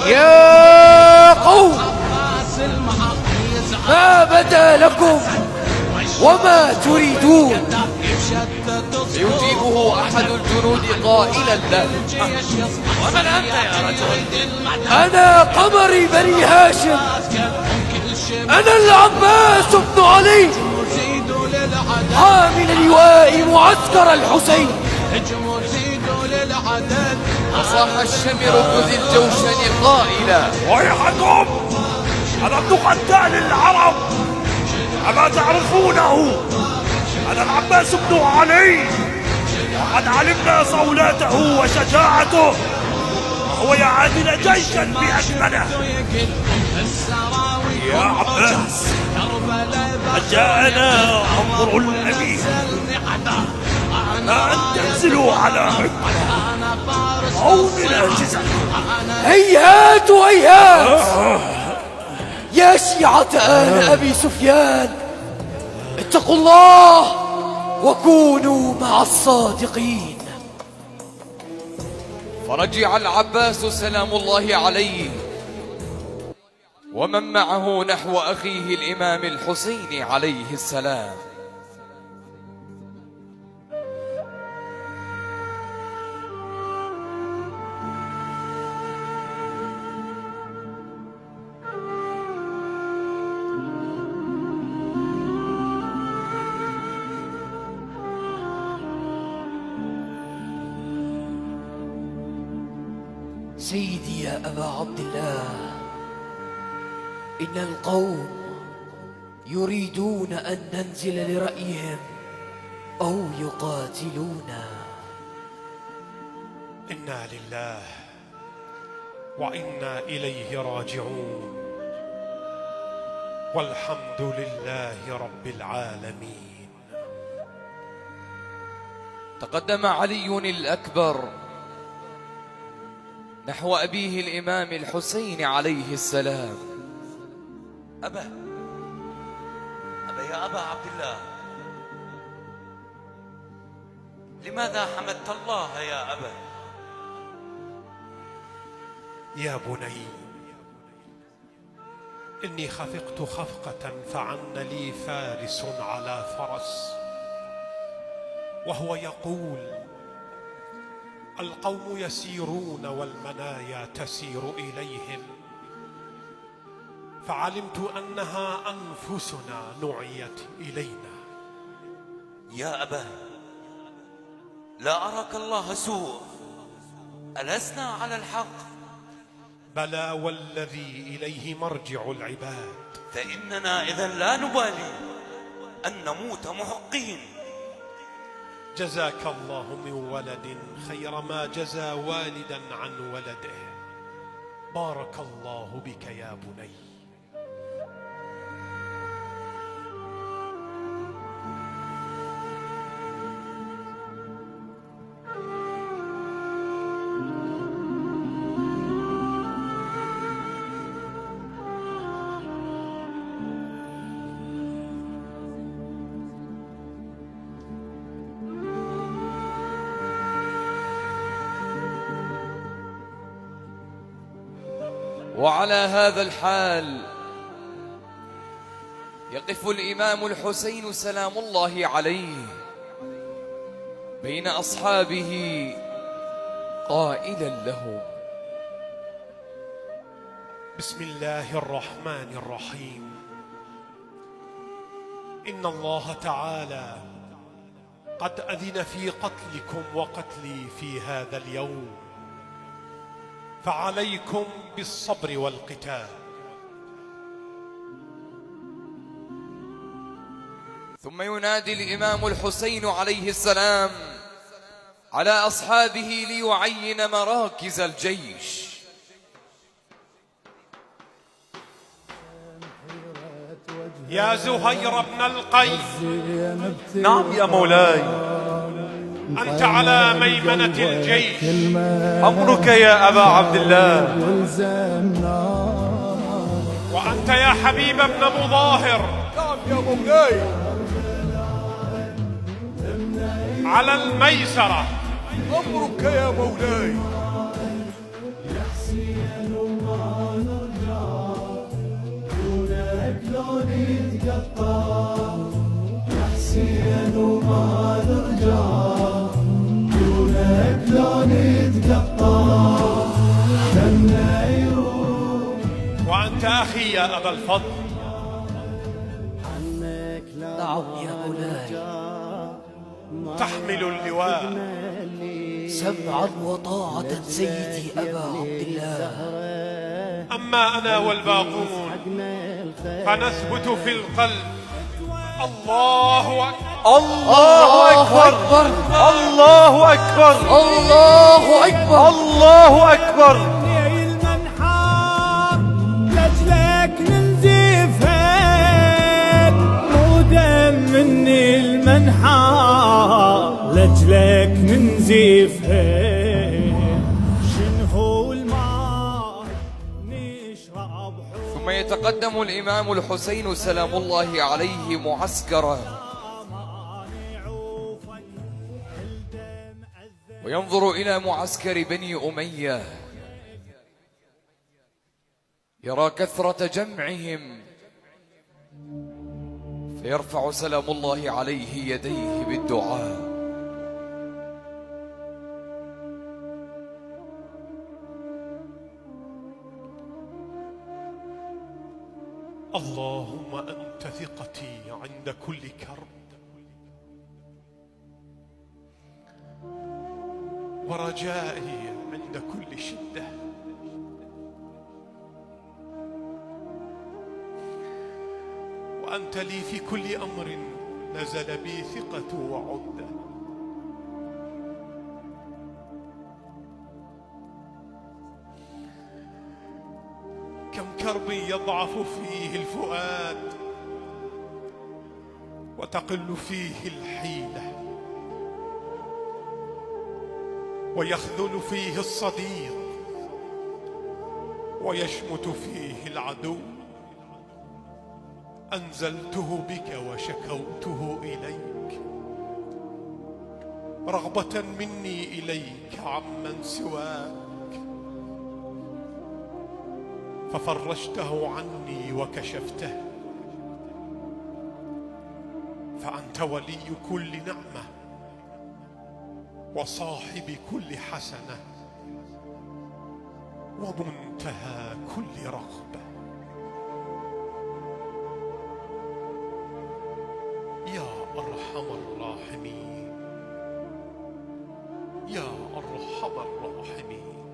يا قوم، ما بدا لكم وما تريدون؟ يجيبه أحد الجنود قائلا له: ومن أنت يا رجل؟ أنا قمر بني هاشم، أنا العباس بن علي، حامل لواء معسكر الحسين. فصاح الشمر بن ذي الجوشن قائلا: ويحكم، أنا ابن قتال العرب، أما تعرفونه؟ أنا العباس بن علي، وقد علمنا صولته وشجاعته، وهو يعادل جيشا بأكمله. يا عباس، قد جاءنا أمر الأمير، ما أن تنزلوا على أو نناجزه. هيهات هيهات يا شيعة آل أبي سفيان، اتقوا الله وكونوا مع الصادقين. فرجع العباس سلام الله عليه ومن معه نحو أخيه الإمام الحسين عليه السلام. سيدي يا أبا عبد الله، إن القوم يريدون أن ننزل لرأيهم أو يقاتلونا. إنا لله وإنا إليه راجعون، والحمد لله رب العالمين. تقدم علي الأكبر نحو أبيه الإمام الحسين عليه السلام. أبا يا أبا عبد الله، لماذا حمدت الله يا أبا؟ يا بني، إني خفقت خفقة فعن لي فارس على فرس، وهو يقول: القوم يسيرون والمنايا تسير إليهم، فعلمت أنها أنفسنا نعيت إلينا. يا أبا، لا أراك الله سوء، ألسنا على الحق؟ بلى والذي إليه مرجع العباد. فإننا إذن لا نبالي أن نموت محقين. جزاك الله من ولد خير ما جزى والدا عن ولده. بارك الله بك يا بني. وعلى هذا الحال يقف الإمام الحسين سلام الله عليه بين أصحابه قائلا لهم: بسم الله الرحمن الرحيم. إن الله تعالى قد أذن في قتلكم وقتلي في هذا اليوم، فعليكم بالصبر والقتال. ثم ينادي الإمام الحسين عليه السلام على أصحابه ليعين مراكز الجيش. يا زهير بن القيس. نعم يا مولاي. أنت على ميمنة الجيش. أمرك يا أبا عبد الله. وأنت يا حبيب بن مظاهر. نعم يا مولاي. على الميسرة. أمرك يا مولاي. وأنت أخي يا أبا الفضل. نعم يا مولاي. تحمل اللواء. سمعا وطاعة سيدي أبا عبد الله. أما أنا والباقون فنثبت في القلب. الله أكبر. الله أكبر. الله أكبر. الله أكبر. الله أكبر. لجلك ننزفك ودم مني المنحار، لجلك ننزفك شنو الماء نشرب. ثم يتقدم الإمام الحسين سلام الله عليه معسكره وينظر إلى معسكر بني أمية، يرى كثرة جمعهم فيرفع سلام الله عليه يديه بالدعاء. اللهم أنت ثقتي عند كل كرب ورجائي عند كل شدة. وأنت لي في كل أمر نزل بي ثقة وعدة. كم كرب يضعف فيه الفؤاد وتقل فيه الحيلة ويخذل فيه الصديق ويشمت فيه العدو. أنزلته بك وشكوته إليك رغبة مني إليك عمن سواك، ففرجته عني وكشفته. فأنت ولي كل نعمة وصاحب كل حسنة ومنتهى كل رغبة. يا أرحم الراحمين، يا أرحم الراحمين.